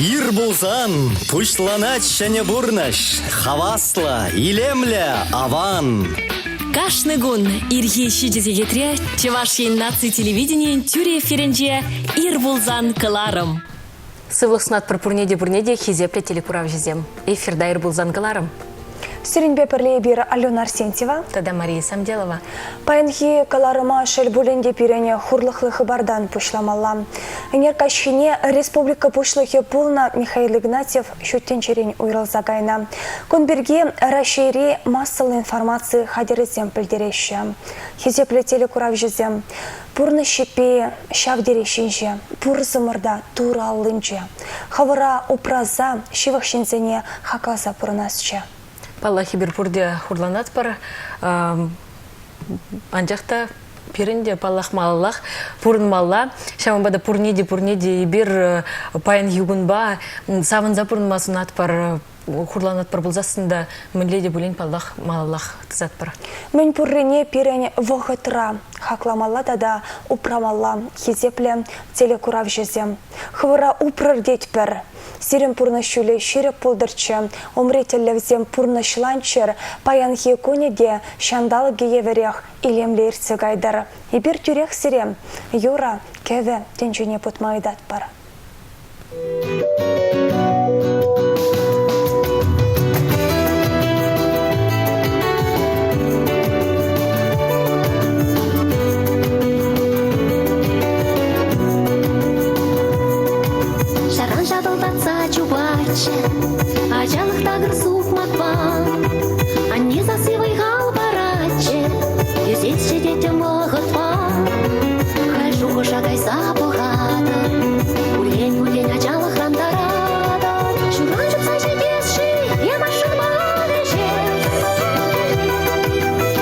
Ир булзан, пушланач және бурнаш, хавасла, илемля, аван. Кашны гун ирхи шидезе кетре, Чевашин наци телевидение тюре ференже ир булзан кыларым. Сывлықсынат пұрпурнеде хизепле телекурав жезем. Эфирда ир булзан кыларым. Сюринбе перле бир Алена Арсентьева. Тада Мария Самделова. Паянхи каларыма шел буленде пирене хурлыхлы хабардан пушламалла. Энеркашхине республика пушлыхи пулна Михаил Игнатьев шуттенчерен уйрылзагайна. Конберге расшири массалы информации хадерезем пілдереща. Хизепле телекурав жезем. Пурны щепе шавдерешінже, пур зымырда тура алынже. Хавара упраза шивахшинзене хаказа пурнасча. Паллахи бір пурде хурланат бар. Анжақта пирінде паллах маллах, пурн малла. Шамабада пурнеде бір паян югунба, савынза пурн масунат бар. Хурланат бар болзасында мінледе бөлен паллах маллах тізат бар. Мен пуррене пирене вғытра, хакламалла да упрамалла, хизепле телекурав жезем. Хвара упрыр детпер. Сирен пурнашуле ширек пулдырчы, умретеллевзем пурнашланчер, паянхи кунеде шандалы гееверех илемле ирцегайдар. Ибір тюрех сирем, юра кеве тенчуне путмайдат бар. Ажалых тагыр сук матпан, анне засывай гал бараче, юзетше детям вағытпан. Хажу хошагай запылғады, гулень ажалых рандарады. Шуран жұпса жетесші, емашын мадыже.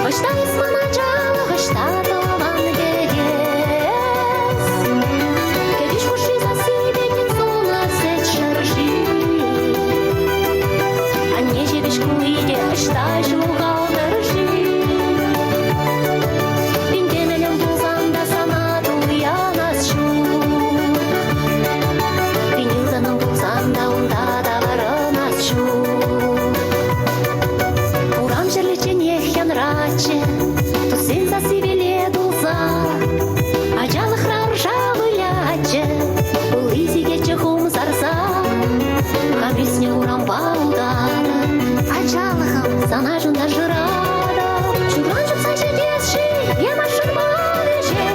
Ғышта исман ажалы, ғышта тылан кедес. Кедеш хуши засыбе, нинсуна сет шаржи. Шкуиде, что жугал дорожи. Пиндемелем булзанда санаду я насчу. Пинилданым булзанда унда да бары насчу. Урам жерлеченех янраче, тусын засывеле дулза. Ажалых раржавы ляче, улызи гече хум зарза. Хабрисне урам баудара. Ажалыхым сана жунда жырада. Чуран жұпса жетесші, емашын мадыже.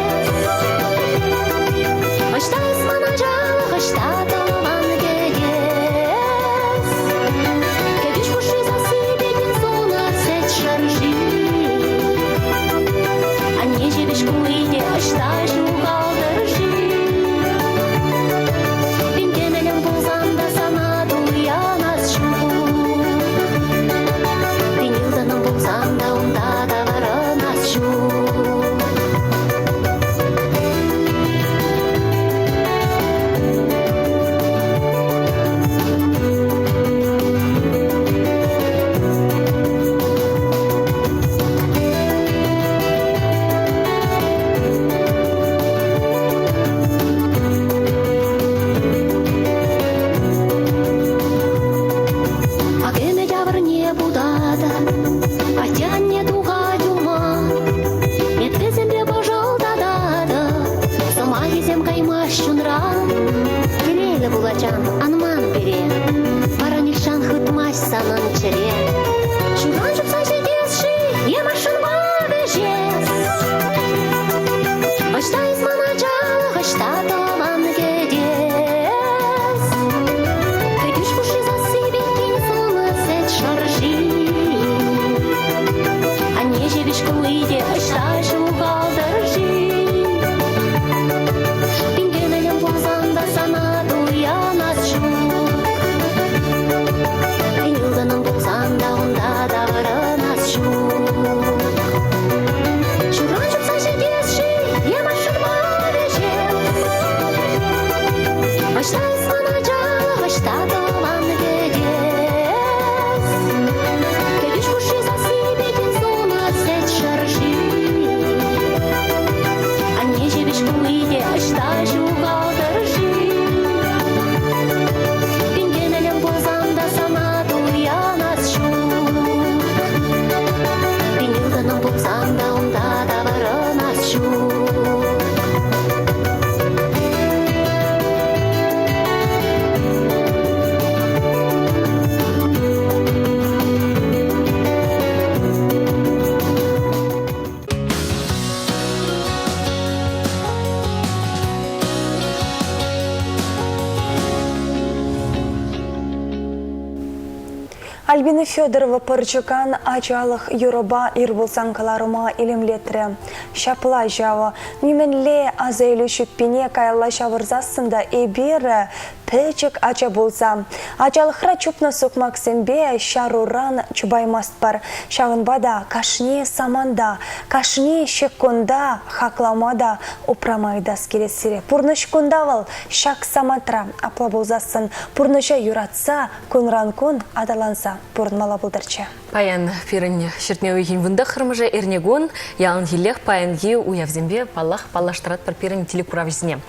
Ғышта исман ажалы, ғышта тылан кедес. Кедеш хуши засыбе нинсуна сет шаржи. Анне жебеш куиде, ғышта жугал дыржи. Пиндемелем булзанда санаду я насчу. Санда унда да бары насчу. Анман бере, паранишан хытмаш санын чере. Шуран жұпса жетесші, емашын мадыжес. Ғышта исман ажалы, ғышта тылан кедес. Кедеш хуши засыбе нинсуна сет шаржи. Анне жебеш куиде, ғышта жугал дыржи. Пиндемелем булзанда санаду я насчу. Пинилданым булзанда Альбина Федорова пырчыкан ачалық юроба ирбулсан каларыма илемлетре. Шапла жава. Неменле азайлы шүппене кайла шавырзасында эбері пәчік ача болса. Ачалықра чупна соқмаксенбе шаруран чубаймаст бар. Шағынбада кашне саманда, кашне шекконда хакламада упрамайдас келесіре. Пурнышкондавал шак саматра апла болзасын. Пурныша юратса, кунран-кун адаланса. Пурнмала булдарча. Паян пирен шертмеу ехин вунда хырмыжа эрнегон, ялын хилех паянги уявзембе палаштырат пар пирен телекуравзіне.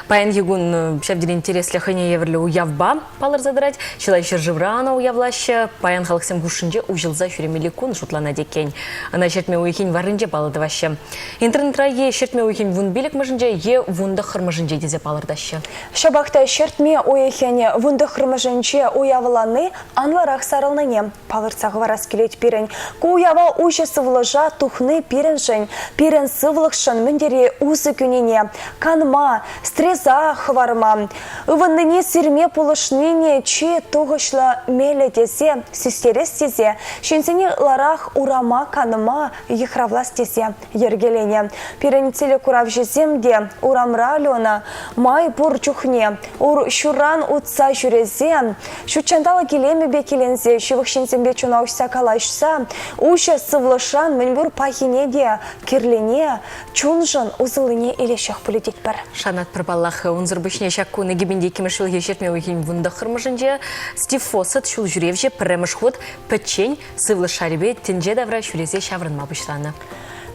Паян егун шабдир интереслі хыне еврлі уявба палар задрать, шилай шыржыврана уявлаща, паян халықсем гушынже ужилза шуремелі кун шутлана декен. Ана шертмеу ехин варынже палыдываща. Интернетра е шертмеу ехин вун билік мыжынже, е вунда хырмыжынже дезе палырдаща. Шабақта шертме уехене вунда хырмыжынже уявланы анларах сарылныне. Палырцағы варас келет пирен. Куява уйшы сывлыжа тухны пирен жын. Пирен сывлықшын міндере узы күнене. Канма, стреза хварма. Ывынныне сирме пулышныне че тоғышла мелі дезе, сестерес дезе. Шенсене ларах урама канма ехравлас дезе ергелене. Пирен телекурав жеземде урамра лена май бур чухне. Ур шуран утса жүрезе. Шучандалы келеме бекелензе, шывықшензембе чунаушса калашса, уша сывлышан мінбір пахинеде, кирлене, чунжын узылыне елешек полетет бар. Шанат пырбаллах унзырбышне шаккуны гибенде кемешіл ешертмеу ехин вунда хырмыжынже, Стив Фоссет шул жүревже пірремыш ход пәтчен сывлышаребе тенже давра шүрезе шаврынма бұшланы.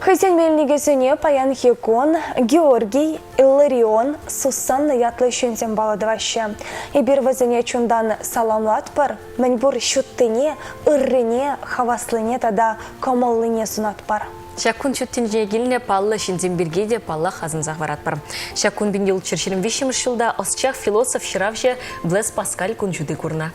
Хызен мельнегесіне паян хекон, Георгий, Илларион, Сусанны ятлы шүнзен баладывашы. Ебір вазыне чундан саламлат бар, мәнбур шуттыне, ыррыне, хаваслыне тада комаллыне сунат бар. Шакун чуттенже келіне паллы шинзен бергеде палла хазын зағварат бар. Шакун бен ел чершерін вишіміш жылда осчақ философ шыравже Блэс Паскаль күн жүді көрна.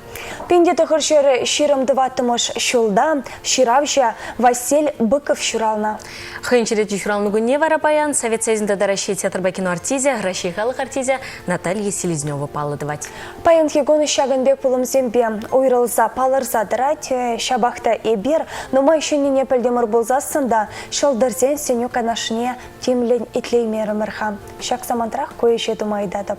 Пенде тұқыршері ширымдыватымыш жылда шыравже Василь Быков шырална. Хынчереті шыралны күнне вара баян Совет Союзында да Рашей театр бакино артизия, Рашей халық артизия Наталья Селезнева паллыдывать. Паян хегоны шагынбек пулым зембе ойрылза палырза дырать шабақта эбер, нұма үшініне пілдемір болзасында шылдырзен сеню канашне темлен итлеймері мірхам. Шак самантрақ көйеше думайдадып.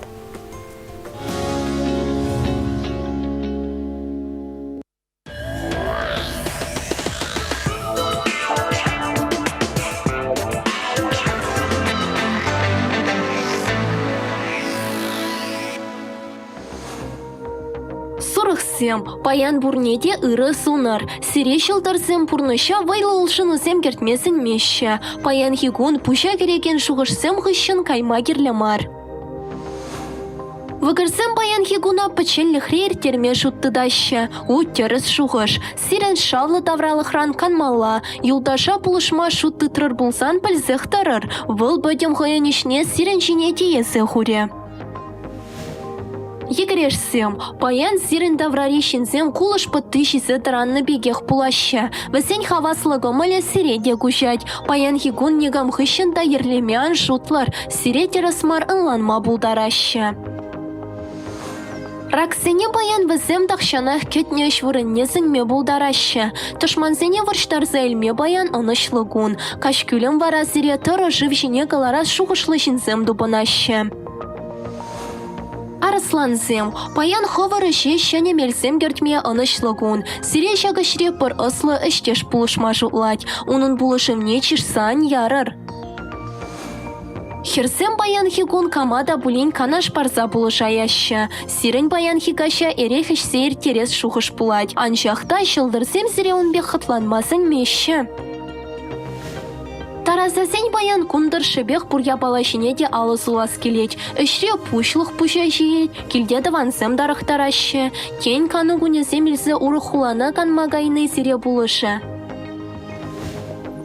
Паян бурнеде ыры сунар. Сире шылдарсем пурныша вайлы улшынысем кертмесін меші. Паян хигун пуща кереген шуғышсем ғышын кайма керлемар. Вăгырсем паян хигуна пычеллі хрейр терме шуттыдаща. Уттеріс шуғыш. Сирен шавлы тавралықран канмалла. Юлдаша пулышма шутты тұрыр булсан пілзіқ тарыр. Выл бөдем ғаянишне сирен жіне тиесі хуре. Егерешсем, паян сирен даврарищенсем кулыш пыттышисы таранны бегех пулаща. Весен хаваслыгы мыле сиреде кушать. Паян хигун негам хыщында ерлемян шутлар. Сиреде расмар ынланма булдараща. Раксене паян весем тахшанах кетне швырыннесін ме булдараща. Тышмансене варштарза элме паян ынышлыгун. Кашкүлем вара сире тыры жив жіне каларас шуғышлы жінсем дупынаща. Арсланзем, паян ховары шешіне мелсем гертме анышлыгун. Сире шагашре пыр ыслы іштеш пулышма жутлать. Унын пулышым не чишсан ярыр. Херсем паян хигун камада булин канаш парза пулышаяща. Сирен паян хигаша эрехіш сейр терес шухыш пулать. Аншақта шылдырсем сире унбек хытланмасын меші. Таразасен паян кундыр шебех пурья балашине де алы сулас келет. Үшре пушлық пуша жиет, келде давансем дарықтарашы. Кен каны күнезем илзі урыхулана канмагайны сире булышы.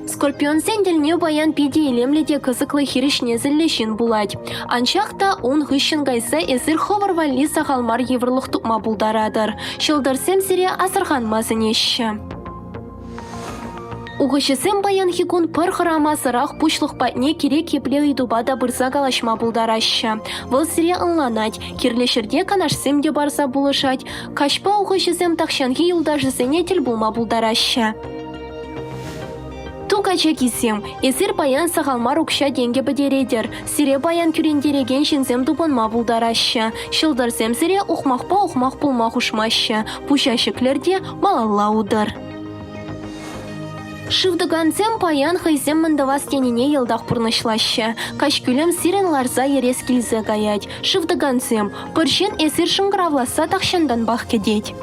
Скорпион сенделне баян пиде елемледе кызыклы хиришне зіллешін булать. Аншақта он ғышын гайса эзір ховарвали сағалмар еврлық тұпма булдарадыр. Шылдырсем сире асырғанмазын еші. Угышысем баян хикун пыр хырамасырах пучлых патне керек епле идубада бырса калашма булдараща. Выл сире ынланать, кирлешерде канашсем де барса булышать, кашпа угышысем тахшанги юлдашысене тел булма булдараща. Тугача кисем, эсир баян сахалмар укша деньги бедередер, сире баян күрендереген шинзем тупынма булдараща, шылдырсем сире ухмах пулмах ушмаща, пушашыклерде малалла удар. Шывдыгансем паян хайзем мындавас теніне елдақ пұрнышлаща. Кашкүлем сирен ларза ерес килзе гаять. Шывдыгансем, пыршен эсир шыңғыравласа тақшандан бақ кедет.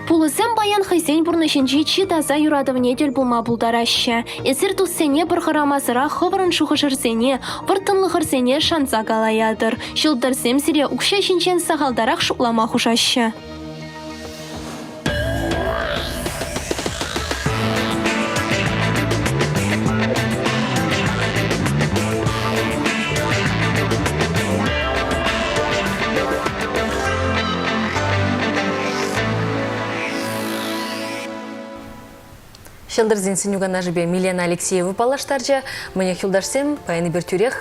Пулысем баян хайзен пұрнышынжи чи таза юрадывне дел булма булдараща. Эсир туссене бір хырамазыра хывырын шухышырсене, выртынлығырсене шанса галаядыр. Шылдырсем сире укша шинчен сағалдарақ шуклама хушаща. Шылдырзин синюгана жібе Милена Алексеева палаштаржа, мне хилдашсем, паяны бір түрек,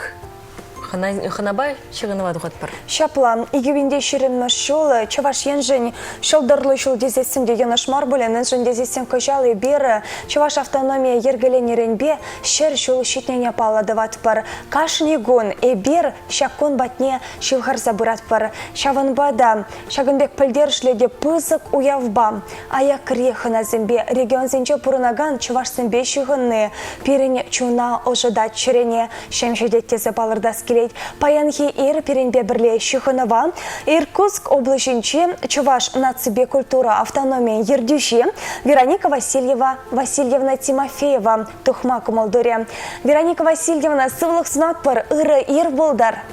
ханабай шығынова дұғат бар. Шапла, игівінде шерінміш жолы, чаваш енжін шылдырлы жыл дезесім деген ашмар бөлін, енжін дезесім көжалы бері, чаваш автономия ергеленерін бе, шер жолы шетнене палады ват бар. Кашны гон, бер, шаккон батне шылғар забырат бар. Шавынбада, шагынбек пілдершледе пызык уявба. Аяк рехына зімбе, регион зінче пұрынаган чаваш зімбе шығынны, періне чуна ожыдат чырене, шемшедеттезі балырдас келет. Паянхи ир перенбе бірле шықынова, Иркутск облачинче Чуваш нацибе культура автономия ердюши Вероника Васильевна Тимофеева тухма кумалдуре. Вероника Васильевна сывлық сынат пар ыры ир болдар.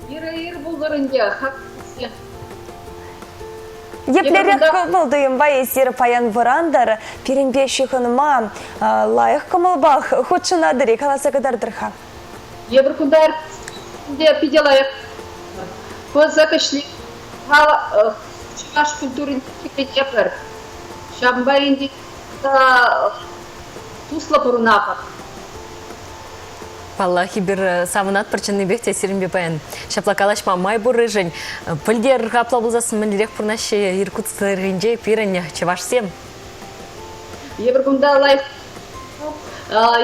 Ир болдарынде хақсы. Еплерек кумалдуем байесир паян варандар перенбе шықыныма лайық кумалбақ худшынадыри каласа кадардырха. Ебір күндар пиделайық. Көз закашли чуваш культурын текетепір. Шамбайынды тусла пұрынапыр. Паллахи бір савынат пірчінні бекте сирінбе паян. Шапла калашма май бұры жын. Пілдер ғапла бұлзасын мүлдерек пұрнашы Иркутск рынже пиріне чавашсем. Ебір күнда лайық.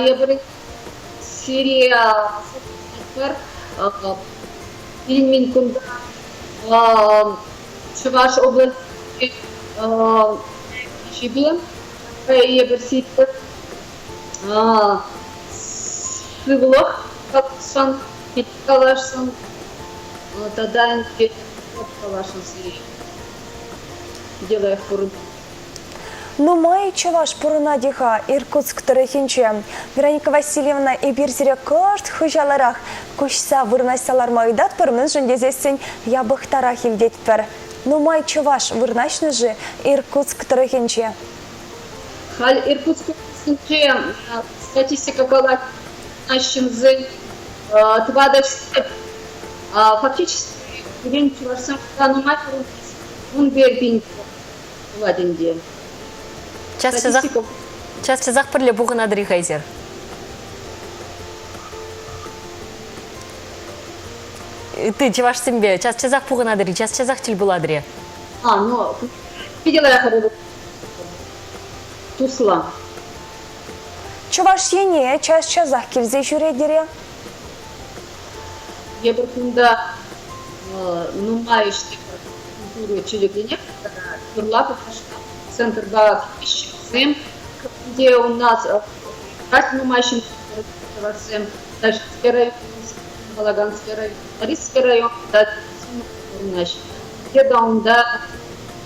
Ебір Сирия Пиринмен күнда Чуваш области Шибе ебір Сирия Сывлық калашсан, калашсан, тадан калашсан Сирия. Делая фуру. Ну, май чаваш пурына диха Иркутск тарихинче. Вероника Васильевна и бирзире кошт хыжаларах кушса вырнасалар майдат пырмын жындезесін ябықтарах елдет пір. Ну, май чаваш вырнашны же Иркутск тарихинче. Халь Иркутск тарихинче статистика калат нашим зы твадашты. Фактически, день чавашсан кану матеру он бербин владенде. Час чазақ бірле бұғын адыры қайзер. Ты чеваш сімбе, час чазақ бұғын адыры, час чазақ тіл бұл адыры. Ну, видела я хору тусла. Чуваш ене час чазақ келзе жүредере? Ебір күнда нумайышты культуры челегене, турлапы қашқа, центрда кешімсем, где у нас нумайшын Чувашсем, Ташкентский район, Балаганский район, Ларисский район, где-то он да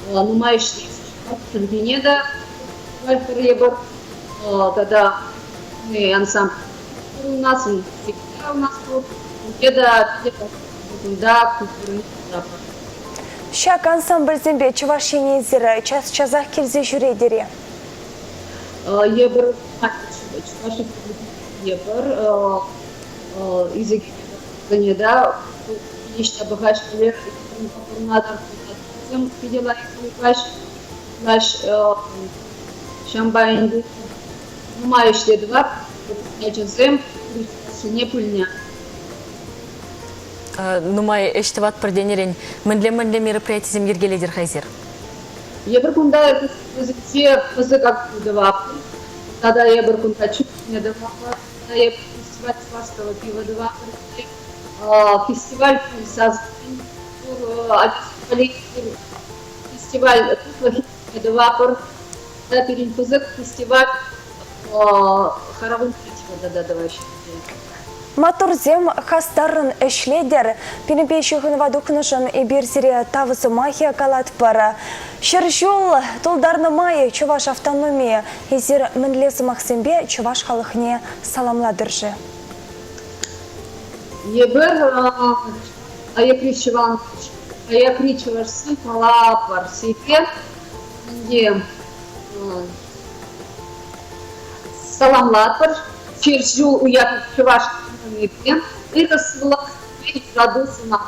нумайшты челегене да, ебір, тогда мы ансамбль у нас, всегда у нас тут, где-то да, культурный запад. Шак ансамбль зембе чуваш ене зірі час чазақ келзе жүредере? Ебір, чуваши ебір, изегене да, нешті бұғашкелер, надо видела их наш Шамбайнды. Нумающие два. Нечезем. Не пыльня. Нумай эштеват проденерен. Мэнле мероприятие земгергеледер хайзер. Я прокунда те как два. Тогда я прокунда чуть не два. Я фестиваль сварского пива два. Фестиваль фестиваль два. Да, перенпузык фестиваль хоровым критика да вообще. Матурзем хастарын эшледер, пенепейшіғын вадукнышын иберсире тавысы махия калат пара. Шершол толдарны майы Чуваш автономия, езер мінлесі мақсымбе Чуваш халықне саламладыржы. Ебір аякричевашсын палапар себе, саламлатыр, Черчу уехал в Чуваш и рассылал градусына.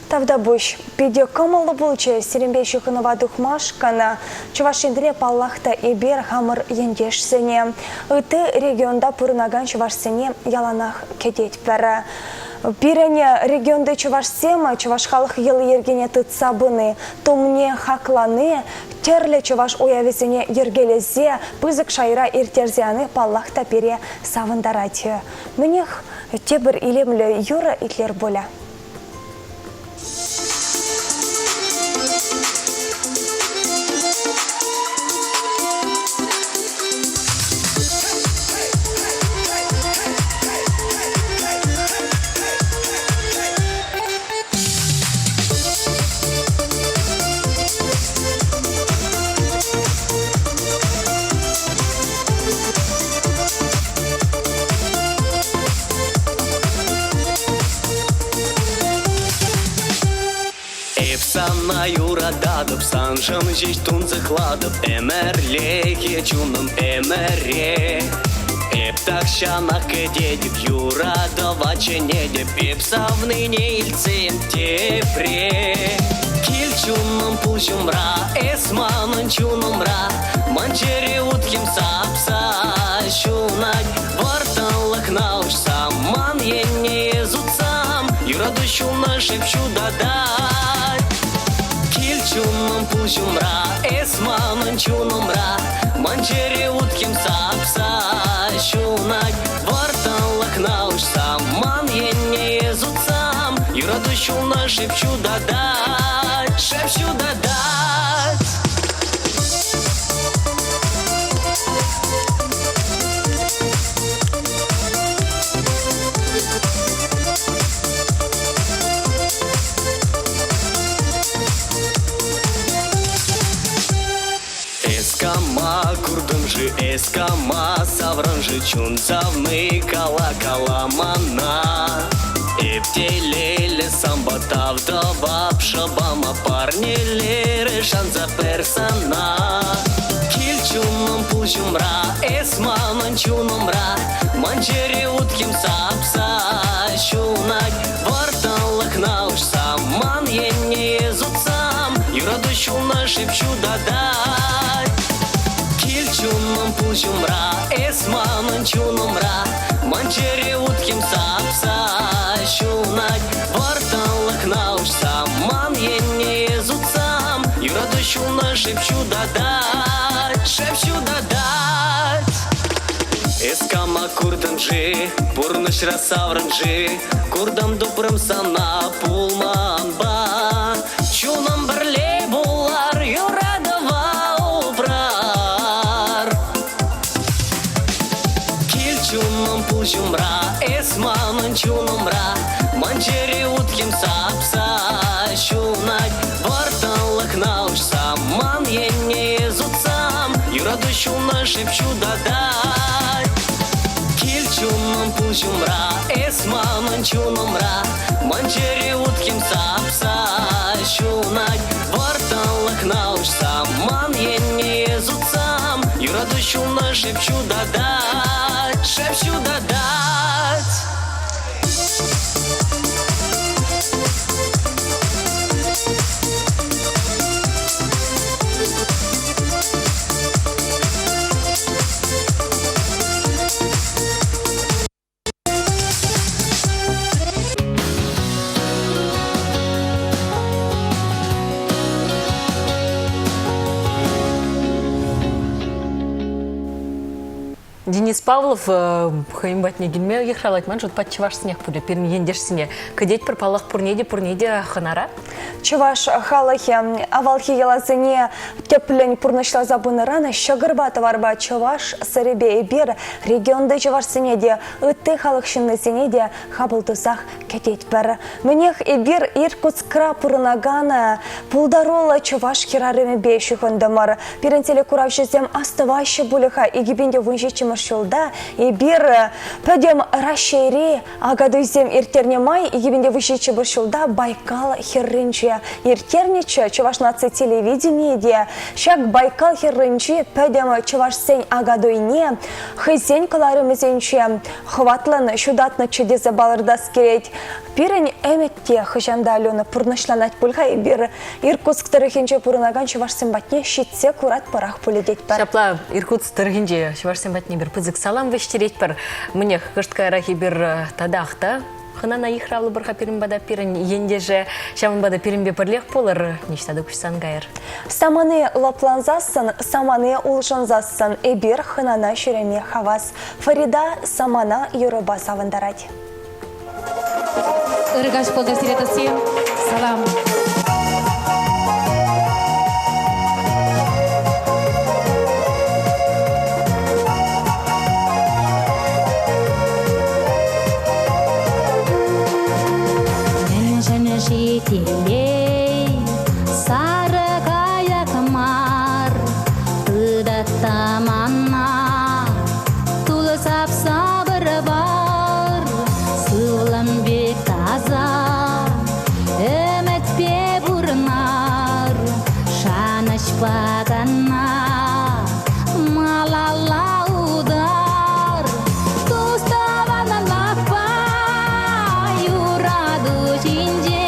Тавда буш, пиде кымылы булчы сиренбейші қыныва дұқмашқаны, Чувашиндре паллахта ибер хамыр ендешсіне. Үті регионда пұрынаган Чувашсыне яланах кедет бәрі. Пирене регионда Чувашсема, Чувашхалық елы ергене тұтсабыны, томне хакланы, терлі Чуваш оявесіне ергелезе, пызык шайра иртерзияны паллахта пере савындарати. Мінех тебір илемлі юры итлер боля. Сана юра дадып, санжым жеш тунзықладып, әмәрле кечуным әмәре. Эптак шанақ кедедіп, юра давачы недеп, эпсавны нейлцем тепре. Кил чуным пул жумра, эсманын чунымра, манчере утким сапса шунать, вартанлық наушсам, ман енне езутсам, юра душуна шепчу дадать. Чунным пул жумра, эсманын чунымра, манчере утким сапса шунать, вартанлық наушсам, ман енне езутсам, юра душуна шепчу дадать, шепчу дадать. Эскама курдымжы, эскама савранжы, чунцавны кала-каламана. Эптелелі самба тавдавап шабама, парнелері шанза персана. Кил чуным пул жумра, эсманын чунымра, манчере утким сапса шунать, вартанлық наушсам, ман енне езутсам, юра душуна шепчу дадать. Чунным пул жумра, эсманын чунымра, манчере утким сапса шунать, вартанлық наушсам, ман енне езутсам, юра душуна шепчу дадать, шепчу дадать. Эскама курдымжы, бурнышра саврынжы, курдам дупрым сана пулманба, чунам бірле булар юра. Чунным пул жумра, эсманын чунымра, манчере утким сапса шунать, вартанлық наушсам, ман енне езутсам, юра душуна шепчу дадать. Кил чунным пул жумра, эсманын чунымра, манчере утким сапса шунать, вартанлық наушсам, ман енне езутсам, юра душуна шепчу дадать, шепчу дадать. Денис Павлов хаймбатне гилме ехралатман жут пат чуваш снег пуля перм ендешсине. Кадеть пір палах пурнеде ханара? Чуваш халахе авалхи елазыне теплень пурнышла забыны рана щагырба товарба чуваш саребе бер регионда чуваш сенеде ытты халахшынны сенеде хабылтусах кететь пір. Менех бер Иркутскра пурнагана пулдарола чуваш херарыме бейшихондамар. Перентеле куравшизем оставаще булиха и гибенде вунжичи маршулда и бер пөдем рашери агадуйзем иртерне май и гибенде вунжичи маршулда Байкал херринче иртерниче чуваш наци телевидение шак Байкал херринче пөдем чуваш сень агадуйне хызень каларымызенче хватлан шудатны чедезе балырда скереть. Пирень эметте хыжанда алена пурнышланать пульха и бир Иркутск тарихинче пурнаган чуваш сымбатне щитсе курат парах пуледеть пар. Шапла Иркутск тарихинче чуваш сымбатне бир пызык салам вештереть пар. Мне кышткай рахи бир тадахта. Хына на их равлы барха пирмбада пирень ендеже шамбада пирмбе парлех полар ништады кушсан гайр. Саманы лапланзасын, саманы улжанзасын эбир хынана шереме хавас. Фарида самана юрыба савындарать. Ыргаш полдастиретаси. Салам. Жителей сары каяк мар тыдатта манна тулы сап сабыры бар сылым бек таза үмітпе бұрынар шанышпағанна малалаудар туставана лапа юраду жинже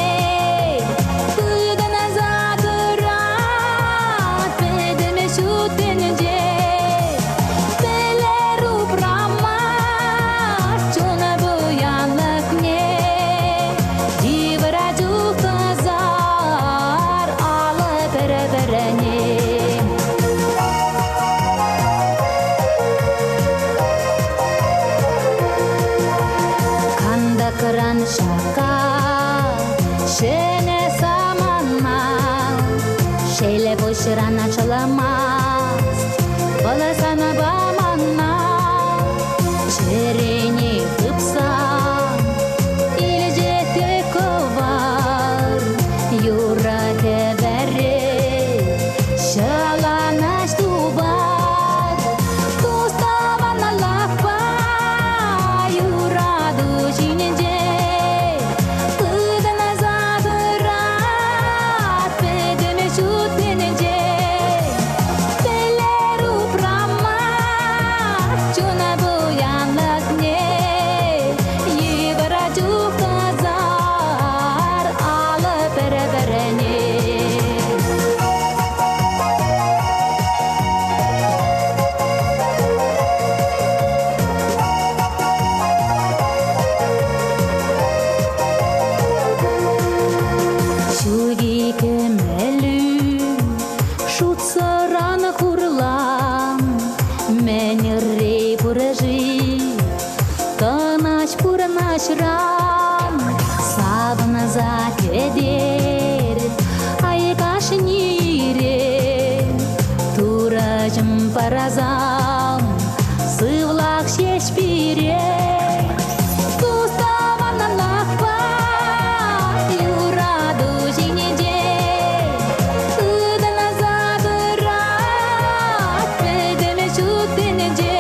Kıran şaka şene samanma şeyle boşuran açılamaz bala sana bamanma şereni kıpsan ilce tek var yurak eberi şalanaş tubar tustavana lapa yuradu jinince Рам сабына закедер айкаш нире туражым паразам сывлак шешпире туставана лакпа юраду жинеде ыдана задырат педеме чутенеде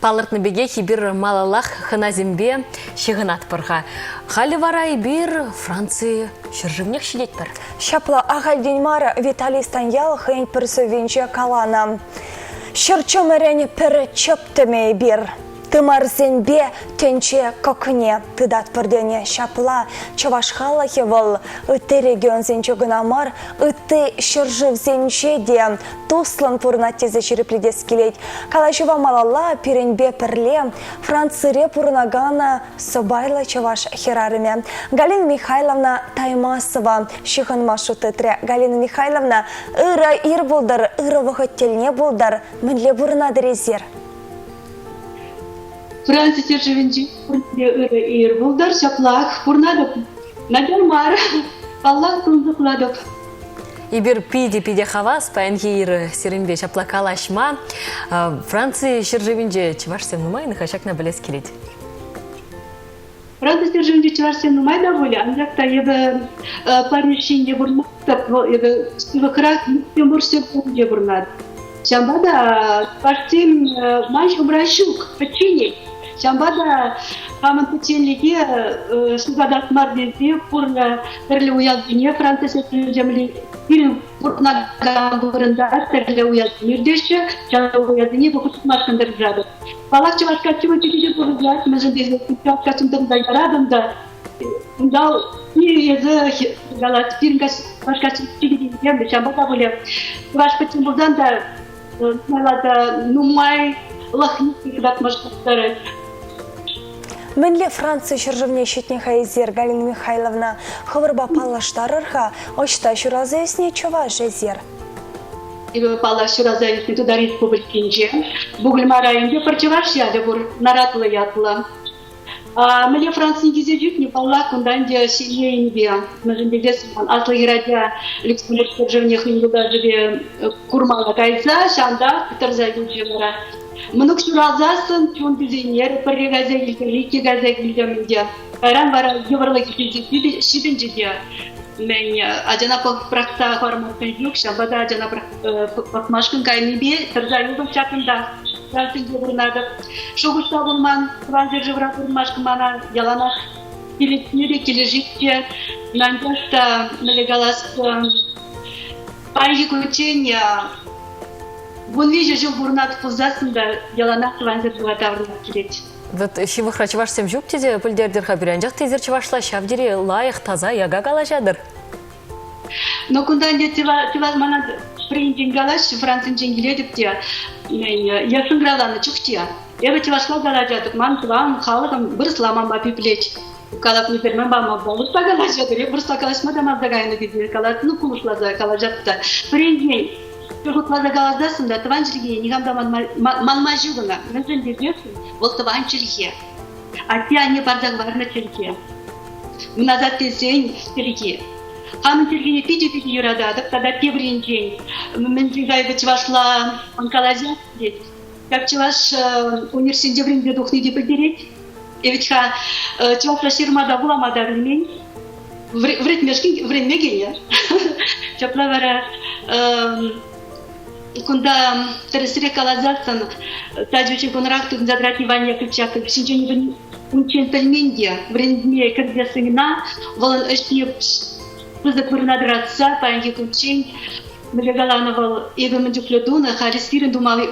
палыртны беге хибир малалах ханазимбе шигынат пырға. Халі варай бир Франция шыржымнех шидет бір. Шапла ағалденмар Виталий Станьял хын пірсі венче калана. Шырчымырен пір чөптіме бір. Тымарзенбе тенче кокне тыдат пырдене шапла чавашхала хевыл ыты регионзенче гынамар ыты шыржывзенче де туслан пурна тезе черепледес келет. Калашева малала пиренбе пірле Францыре пурнагана собайла чаваш херарыме. Галина Михайловна Таймасова шихан машу тытре. Галина Михайловна ыра ир булдар, ыра вахаттельне булдар, мінле бурна дерезер. Франция живенчи ир булдар шаплах пурнадып надалмар Аллах тунзукладып. Ибир пиде хавас паенхир сиринбе шаплакалашма Франция шыржывинже чевашсем нумайны хачак на белес келет. Франция живенчи чевашсем нумайда воля, анжакта ебе парнишинде бурнадып, ебе стивакрак тембурсе пунде бурнад. Шамбада партим манш умрашук печенье. Шамбада хаман печеньеге сузадат мардезе пурна терле уяздыне Франция земли бир пурнаган бурында терле уяздыне ирдеше жана уяздыне букут маркандар жады. Балак чевашка чевачиде бурда мезендезе капкачындырда ярадында дал ниезе галат пиргас башкачиде демде шамбада боле ваш печеньедан да малада нумай лахни кидат машкастары. Мінле Франция шыржывне шетне хайзер Галина Михайловна хывырба палаштарырха очта шуразесне чова жезер. Ибо палаштаразесне туда республикинже Бугульма районде парчеваш яды бур наратлы ятла. Міле Франция гизе жүкне палла кунданде сильнее мәжіндегес аслы ерадя Люксембург шыржывне хынылда живе курмала кайса шанда кытырза юджемара. Мынук шуразасын чун дизайнер пырре газе гилде, лики газе гилде менде. Кайран бара еврлы гилде шидинжиде. Мен ажана практа форматын юк, шабада ажана пакмашкын кайнибе, тырза юдым чакында. Францияда бурнады. Шогушта булман, Франция живра бурмашкы мана яланах. Пилетнире кележикте, нандашта налегалас панжик учения. Вон вижу, жил бурнат пузасында яланах Франция живра таврнат келет. Вот шивыхра чевашсем жүк тезе пөлдердер хабирянжақ тезер чевашла шавдере лайық таза яга калажадыр. Но кунданде тиваз мана принтин галаш Франциян жеңгеледіп те ясын граданы чухтия. Эбе тивашла галажадық ман тиван халығым бір сламан бапи плеч. Калап не пермен бама болуста галажадыр. Бұрста калашма да маздагайны бедер калат, ну кулышлаза калажатта. Принтин Пехотлаза галаздасында тыван жирге нигамда манмажугына. Мүзін дебесін, ол тыван жирге. Атия не бардак варна жирге. Назад тезен жирге. Хамын жиргене пиди юрададық, тада тебрен жен. Мен жигайды чывашла анкалазия дед. Как чываш университет девренде духны деп берет. Эвичха чывашла ширмада буламада білмен. Времегене. Чапла вара кунда тересре калазасан таджучи конрак тут задрати ваня кипчак шинчени унчен пельменде врендне когда сына волон эшти закурнадратса панги кучен мегалановал эго медюкледуна харисирен думали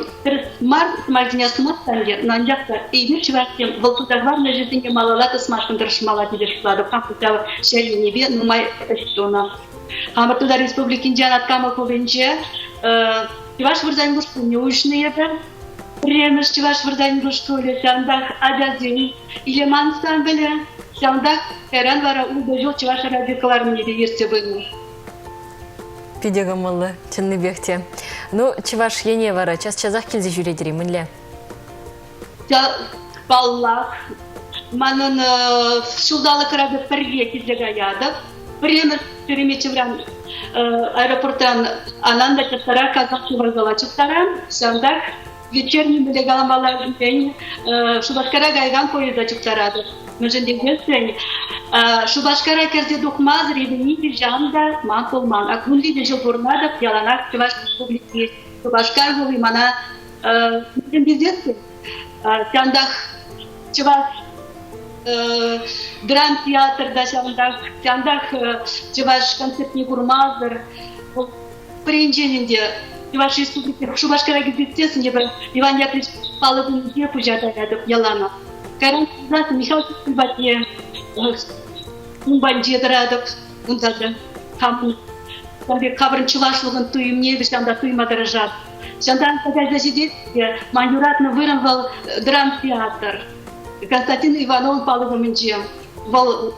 март мартиня сматтанге нанjakta эйбир чвартем волтудагварна жизни малалата смашкан дыршмала диршладу кампута шелинебе нумай эштона Хамартуда республикинже анаткама ковенже Чеваш вырзань гушту неушный это. Премеш чеваш вырзань гушту ли сяндах адязин. Или манстан беле. Сяндах эран вара удажил чеваш радикаларны еде ерсе быгну. Пидега мылы, чынны бехте. Ну, чеваш ене вара, час-чазах келзе жүредері, мінле? Баллах. Манын шулдалы кырады пірге кезега ядып. Премеш перемечевран аэропорттан ананда частара казахчы варзала частара сандак вечерний были галамалар день шубашкара гайган поезда частарады межендеге сень шубашкара керзе духмаз редени жанда ман полман акунли дежил бурнада яланак чуваш республики шубашкар гови мана Bizesi, şandaq Çivas Grand Tiyatrda şandaq Çivas konsertini kurmazdır. Приезжение в вашей республике, Шубашкара газетесін, Иван Яковлевич Павловын еп ұжадағады ялана. Каран Засы Михаил Субатне, Умбан жедірадық, ұндады, қабырын чылашылығын туйымнеді, шанда туймадырыжад. Шандан қазай зажидетке манюратно вырамвал драм-театр. Константин Иванов Павловын жем. Вал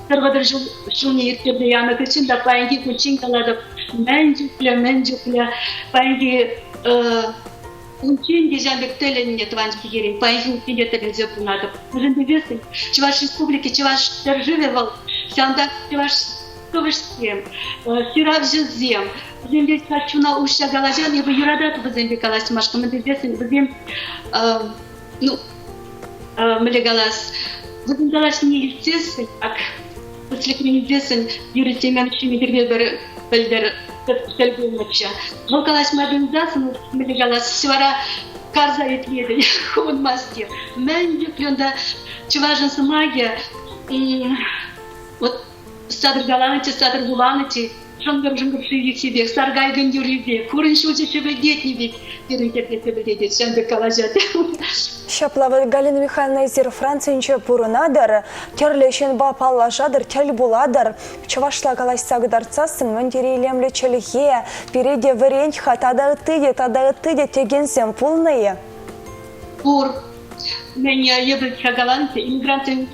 Сырвадыр жылны ертерді яны күшін да пайынги күшін қаладық. Мен жүклі, пайынги Унчин дежанбек теленіне тванчки керен, пайынги унчинде телензе пунадық. Өзін бебесін, Чуваш республики, Чуваш держивевал, сяндак Чуваш совышсем, сирав жызем. Бізден хочу на ушша галажан, ебі юрадат бізден бекалас машқа. Мен бебесін, бізден, мілі галас, бізден галас не елсесін, ак, После известен Юрий Семенович Медведев Бельдер Сельгуновича. Волкалась модернизация, мелегалась севара карза и тледы, ход масти. Мен юклюнда чуваженса магия. Вот садр галанити, садр гуланити. Жангар приехали, саргай гандюрибе, курын шути шебедетнибе, перентерпе шебедет, шанды калажат. Шаплава Галина Михайловна изер Франциянче пурынадар, терлешен бапаллажадыр, тел буладыр. Чувашла калайсагдарцасын, вандерилемле челге, переде вареньха, тада тыде тегенсем пулные. Пур. Меня ебать галанти, иммигранты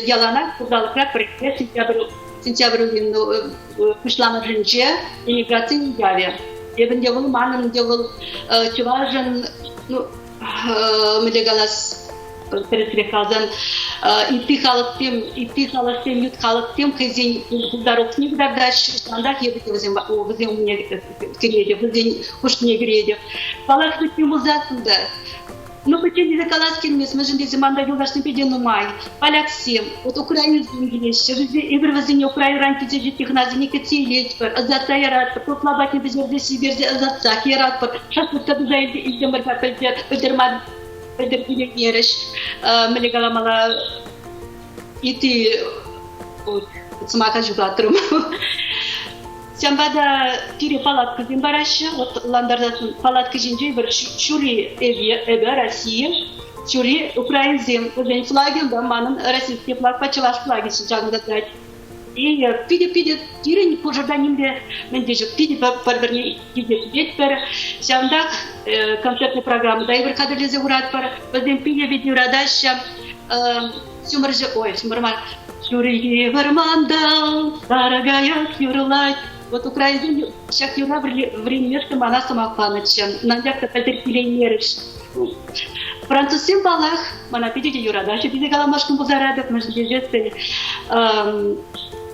ялана, кудал крак, сентябрь пішла жінче, иммиграційні яві. Я б делал маном, делал чуважен, мелегалас перестрехазан, и ты халат тем, ют халат тем, казень дорог не дальше, стандак я бы возьму мне гредев, возьму уж не гредев. Палак тут ему засуда. Ну, почему за Каласкин мы же здесь манда югашный педену май, поляк всем, вот Украину зингелище, и вывозение Украины раньше детих на зеникати лечпер, азата я рад, поплавать не безверде себе азата, я рад, сейчас вот когда за и демар педермад педермереш, мелегала мала и ты смака жугатрум. Сямбада тире палатка зимбараща, вот ландардасын палатка жинжей бір шури эбе Россия, шури Украин зем, өзен флаген да манын российский флаг, почеваш флаги жағында дать. И пиде тирен пожарданимде мендежек пиде парверне идет бетпер, сямдак концертная программа, да и бір кадрлезе урат пар, өзен пиде бедни урадаща, сюмарже, ой, сюмармар, шури вармандал, дорогая юрлать. Вот Украина сейчас юна время что она сама паночем, надя-то потерпелейнериш. Французским балах, мана пидите юрада, что пиде галамашком бузарадов, мы же держите,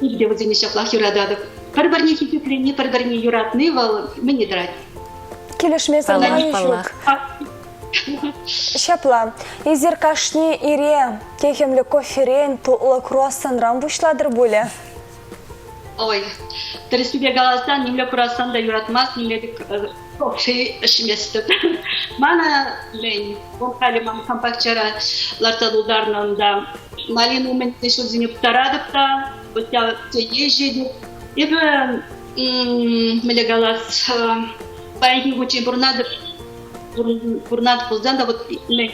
нигде вот здесь еще плах юрададов. Парбарни хитюклини, парбарни юратный вал, мы не драть. Келешме залайшук. Шапла, изер кашни ире, кехемле коферен, тула круассан рамбушладыр буле. Ой, тересбе галастан, немле круассан да юратмас, немле кофе шместет. Мана лень, бомхали мам компакчара лартадударнан да, малину мен тешу зине птарадыпта, вот я те ежеди. Ибо меле галас, паеньки очень бурнадыр, бурнад пуздан да вот лень.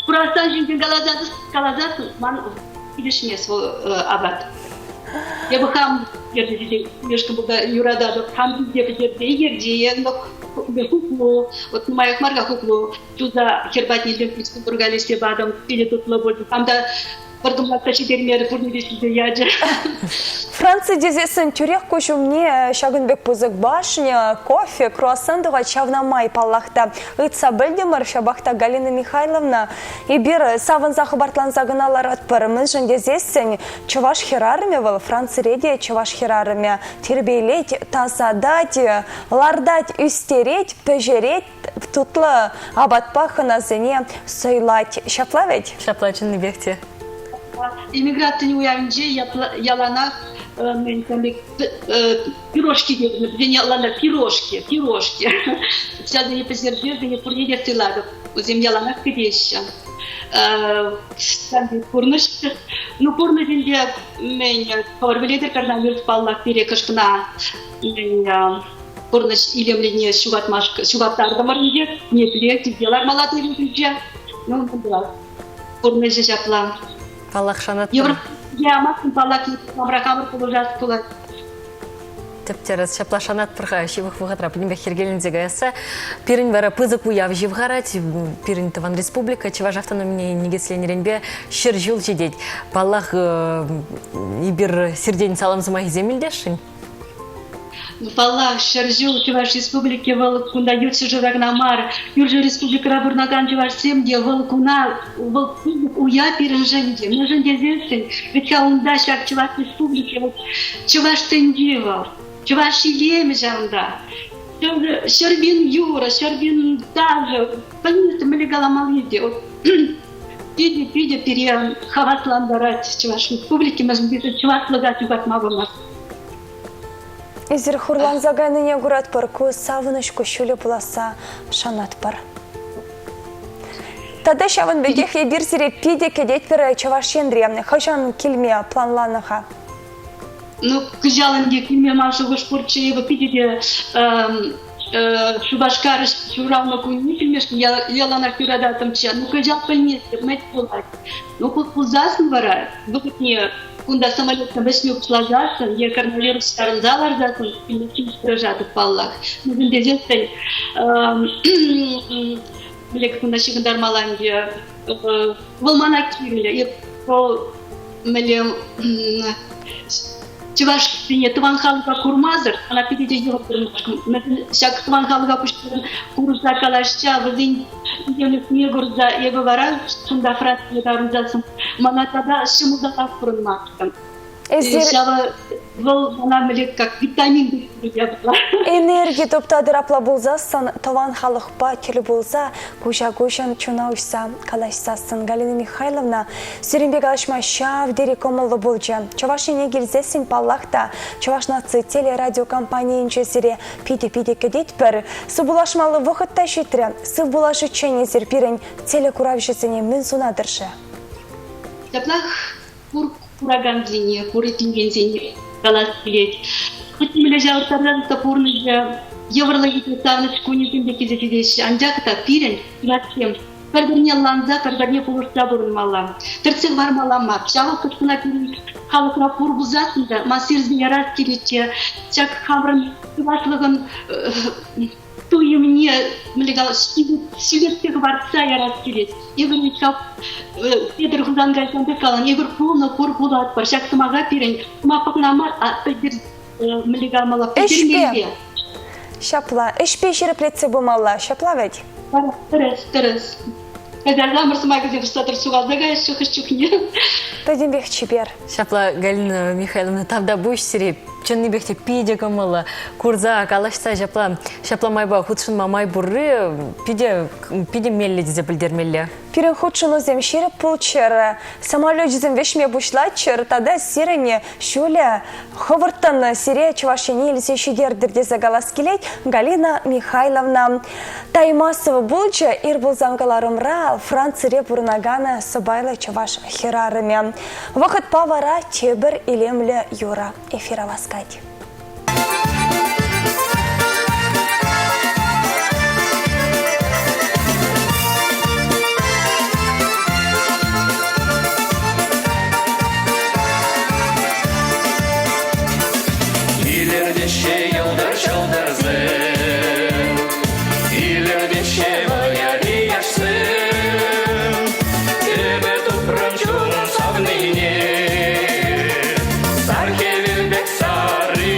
Круассан жинген галазат, ман идешме свой абат. Я бы хам немножко была юрада, хам где куклу, вот на моих марках куклу, туда хербатни лимпийску бургали себе бадом, пили тут лободу, там да продумать тащить меры фурнидишь яджа. Франция дезесен тюрех кучу мне шагынбек пузык башня, кофе, круассан дуга чавна май паллахта. Ыца бельдемар шабахта Галина Михайловна. И бир саван захабартлан загыналар атпар. Мыжын дезесен чуваш херарме вал Франция реде чуваш херарме. Тербейлеть, тазадать, лардать, үстереть, пежереть, тутлы абатпаха на зене сойлать. Шаплавить? Шаплачын бехте. Иммигранты не уявнже, ялана пирожки, пирожки. Сейчас не посердили, не пурнили тылагов. Земляланах кидеща. Курныш, ну курны денде мен порвеледер кардан юрт паллах перекашкна курныш илемлене шугатмашка шугаттарды марниде не плек делар малаты люди. Ну да. Курныш жапла. Паллах шанат. Евро я максим паллах абракамыр кулужас кулат. Тептерес шаплашанат пырха шивых вугатра пнимбе хергелинзега яса пирин бара пызык уяв живгарать пирин таван республика чеваш автономия негесленеренбе шир жил жидеть паллах ибир сердень салам замай земельдешин Паллах шаржил чеваш республики вал кунда ютси журагнамар юржи республика рабурнаган чеваш семде вал куна вал уя пирин женде мы женде зельсин ведь каунда шак чеваш республики чеваш тендива чеваш илем жанда шербин юра шербин даже понятно мы легала малиде пиде пере хаватландарать чеваш республики мы женде чеваш лагать угат мавамас. Изер хурлан загайныне гурат пар көз савынышку шүлі бұласа шанат пар. Тады шавын бегех ебір сире пиде кедет пірі чавашендре, хашан келме планланыға. Ну, кыжалынге келме машы ғышпұртшы ебі пиде шубашкары шуравна куни фильмешки яланар пирадатымча. Ну, кыжал пыльнесі, мәт болай. Ну, құлзасын бара, бұғытне кунда самолетна бәшмек слагасын, я коронавирус тарынзалар засын, фильмешки стражаты паллах. Ну, гінде зестен, білек кунда шығындар маланге, волмана кирілі, мілем, чеваш сине тыван халыга курмазыр, ана пидеде йылып тұрмашкым. Шак тыван халыга пуштырын курузда калашча, вызын идемлік не гурза, ебі вара, сунда фрация дарузасын, манатада шымылдала құрынмашкым. Шава выл мана мілек как витамин ябыла. Энергия топтадыр апла болзасын, тыван халықпа келі болза, гужа-гужан чунаушса, калашсасын. Галина Михайловна, Сүрінбек ашма шав дері комылы болжа. Чавашыне келзесін паллақта, Чавашнацы телерадиокомпаниян чесіре пиде-пиде кедет бір. Сыбулашмалы вұқытта шетрі, сыбулашы чәне зерпирін телекуравшысыне мін сунадыршы. Таплах ураган зине, курытинген зине, галас билет. Хоть миле жауыртардан топорны же, еврлы савныш кунизимде кезетедеші, анжақта пирен, ватсем. Пәрбірне ланза, пәрбірне полырса бұрынмала. Тірцек бармалама, шағыл кытқына пирен, халықра пұр бұзасында, масырзын ярас келетче, чак хамрын сывашлығын туй мне млегал сюжеттегі барса ярас келет. Егер чап Петр Хузанга айтқанда қалан, егер полно пұр болады бар, шак сымаға пирен, мапықнама атпайдыр млегалмала петермелде. Шапла, ішпе шереплетсе бұмалла, шапла вәд? Тырыс. Әдәрді амырсымай көзен ұстатыр суғаздыға шүхіш-чүхіне. Таденбек чебер. Шапла Галина Михайловна тавда буш сире чөнни бехте пиде камала курза калашса шапла майба худшын мамай бурры пиде мелли дизе билдермелли. Пирен худшын озем шере пулчер, самолет жизем вешме бушлачер, тада сирене шуле ховыртан сире чувашыне илсе шидердерде загалас келет Галина Михайловна. Таймасова булча ирбулзангаларымра Франция бурнагана собайла чуваш херарыме. Вақыт павара тебір илемлі юра эфира васкать. Sarke vil bek sari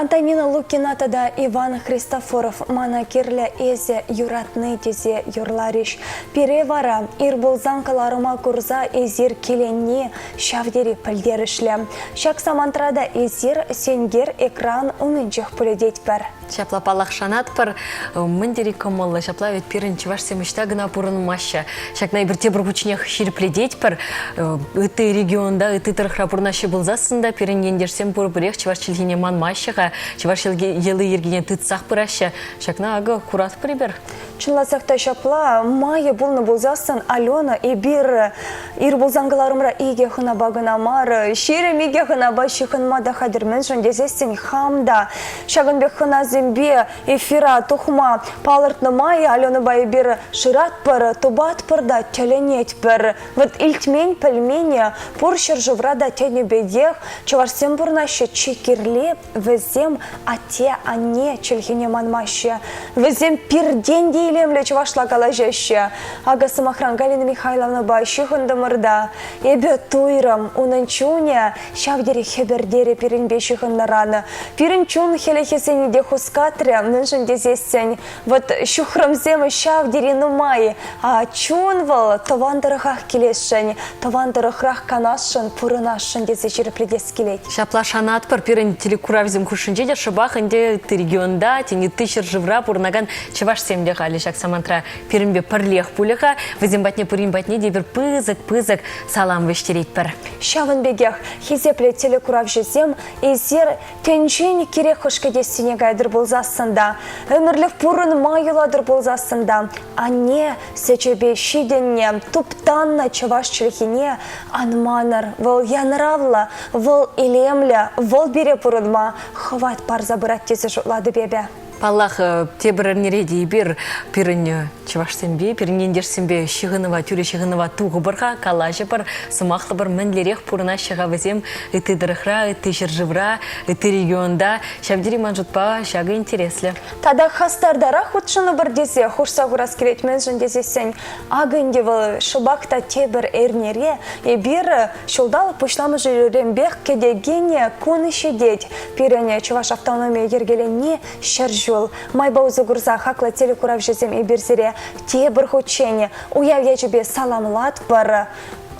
Антонина Лукина тада Иван Христофоров мана кирле эзе юратны тезе юрлариш. Перевара ирбулзан каларыма курза эзир келенне шавдери пілдерішлі. Шак самантрада эзир сенгер экран умінчех пөледет бар. Шапла палах шанат пар мындери комолла шапла вет пирин чеваш семешта гына пурын маща. Шакнай бір тебір күчінех ширпледет пар ыты регионда ыты тырхра пурнашы болзасында пирин ендерсем пур бірех чеваш чилхине ман мащаға чеваш елы ергене тытсақ пыраща. Шакна ага курат прибер. Чынласақта шапла майы болны болзасын Алена и бир ир болзанғыларымра иге хына багына мар шерем иге хына башы хынмада хадырмен жындезестен хамда шагынбек хына зембе эфира тухма палыртны майы Алена бай бир шират пыр тубат пырда теленет пыр вот илтмен пельмени пур шыржыврада тени бедех чаварсем бурнаще чекерле везем ате ане чельхине манмаще везем пирден илемле чувашла калажаще. Ага самохран Галина Михайловна башы хындымырда. Эбе туйрам унанчуне шавдери хебердери пиринбеші хыннараны. Пиринчун хелехесени де хускатре ныншын дезесен. Вот шухрамземы шавдери нумай. А чунвал тавандырыхах келешен. Тавандырыхрах канашын пурынашын дезе жерепледес келет. Шапла шанат пар пирин телекуравзем кушынче де шыбах инде ты регионда тени тысяча живра пурнаган чеваш семде хали. Шак самантра пиринбе парлех пулеха, везембатне пуринбатне дебір пызык салам вештерет пар. Шавын бегех хизепле телекурав жезем, эзер тенжен керек хышкедесіне гайдыр болзасында, өмірлік пурын майыладыр болзасында, ане сечебе шиденне, туптанна чаваш чілхине, анманыр, вол янравла, вол илемля, вол бере пурынма, хват пар забырат тезі жұлады бебе. Паллах тебірінереде бер пирін чевашсембе, пирін ендерсембе шығынова, тюре шығынова туғы бірға, калажы бір, сымақлы бір мінлерек пұрына шыға візем, үті дырықра, үті жыржывра, үті регионда, шабдері манжутпа, шағы интереслі. Тада хастардара худшыны бір дезе, хұрса ғырас келетмен жын дезесен, ағынде выл шыбақта тебір әрнере, ебір шылдалы пұшламы жүррембек кедегене көні шедет, пиріне чеваш автономия ергеленне шаржу. Майбаузы гурза хакла телекурав жезем и берзере те бір хучене уяв ежебе саламлат бар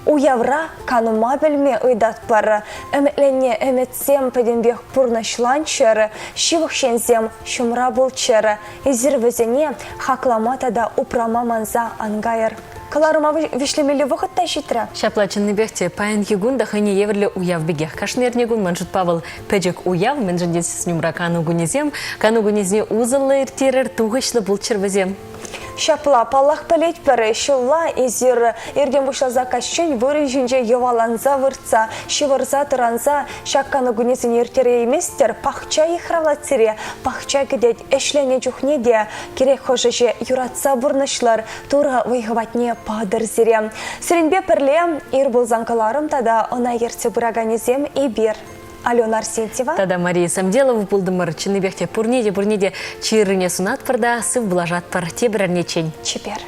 уявра канума бельме ыдат бар әмітленне әмітсем пәденбек пұрнашланчары шивықшензем шумра болчары изірвізіне хакламатада упрама манза ангайыр. Каларыма вишлемелі вұқытта житра. Шапла чынны бекте паян егунда хыне еверлі уяв бегех. Кашнерне гун манжут Павыл пәджек уяв, мен жындесіз нюмра кану гунезем узылы иртерер туғышлы бұлчыр візем. Шапла паллах пәлет пәрі шылла езір ерген бұшла заказчен вөрі жінже еваланза выртса, шивырза тұранза, шаққаны гүнесін ертере еместер, пақча ихравлатсыре, пақча кедет әшлене жүхне де, керек хожыже юратса бұрнышлар, турға вайғыватне падыр зіре. Сірінбе пірле, ер болзанқаларым тада она ерте бұраганезем и бер. Алена Арсентьева. Тада Мария Самделова булдымыр чыныбекте пурнеде чирыне сунат парда сыв булажат пар тебірерне чень. Чипер.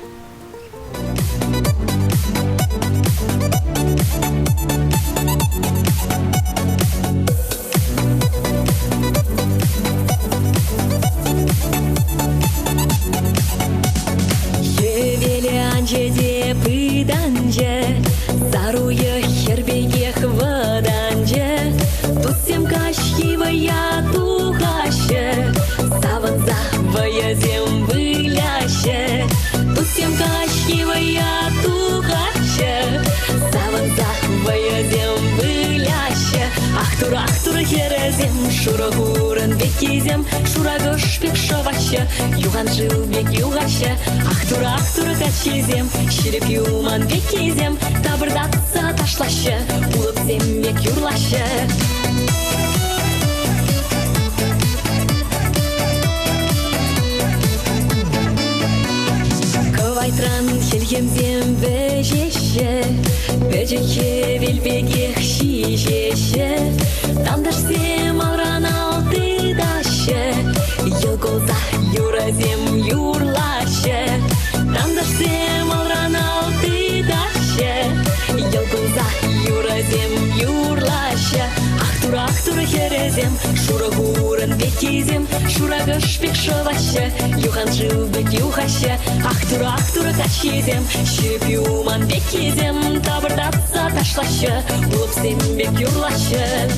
Евеле анжеде пыданже, заруя хербеге хваданже, тусем кашхивая тухаще, саванза ваязем выляще, тусем кашхивая тухаще, саванза ваязем выляще. Ахтура херезем, шура гурен бекизем, шура гош бек шоваще, юган жил бек югаще. Ахтура качизем, ширеп юман бекизем, табырдатса ташлаще, улып зембек юрлаще. Ковайтран хелгемзем бежеше, бежеке вельбегех шижеше, тандашсем алран алты даще, елголза юразем юрлаще, тандашсем алран алты даще, елголза юразем юрлаще. Ахтура херезем, шура гурен бек шурагышпек шывашы, юхан жылбек юхашы, ахтура качезем, ширіп юман бекезем, табырдатса ташлашы, улыпсем бек юрлашы.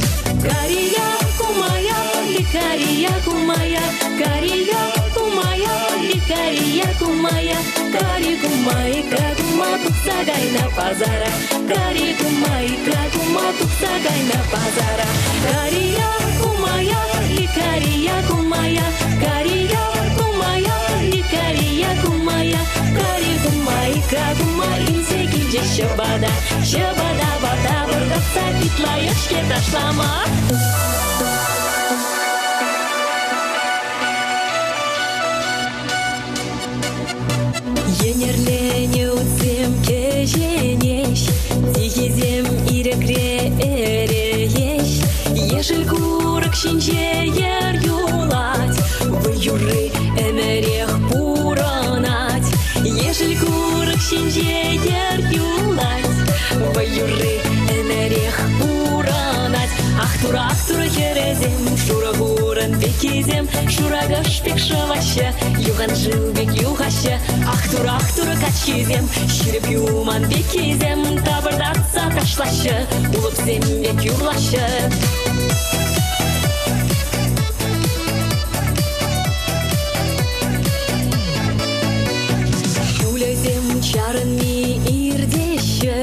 Кария кумая, ликария кумая, кария кумая, ликария кумая, кари кумай, кагума тукса гайна пазара, кари кумай, кагума тукса гайна пазара. Кария кумая, ликария кумая, кария кумая, ликария кумая, кари кумай, кагума инсе кинже шабада, шабада бада бырдатса питла яшке ташлама. Енерлене утсем кеженеш, тихизем ирекре эреш, ешел курык шинче ер юлать, вы юры эмерех пуранать. Ешел курык шинче ер юлать, вы юры эмерех пуранать. Ахтура херезем, шура гуран бекизем, шурага шпек шаваще, юхан жылбек юхаще. Ахтура качезем, ширіп юман бекизем, табырдатса ташлашы, улыпсем бек юрлашы. Юлезем чарын ми ирдеші,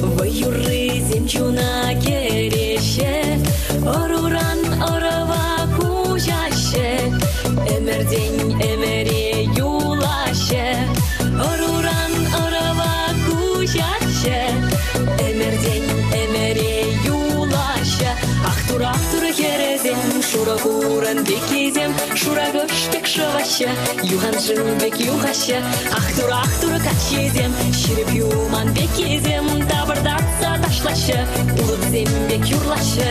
вы юрызем чуна кереші, оруран орава кужашы, эмерден эмере юлашы, оруран орава кужашы, эмерден эмере юлашы. Ахтура херезем, шура куран бекизем, шура гыштек шывашы, юхан жылбек юхашы. Ахтура качезем, ширіп юман бекизем, табырдатса ташлашы, улыпсем бек юрлашы.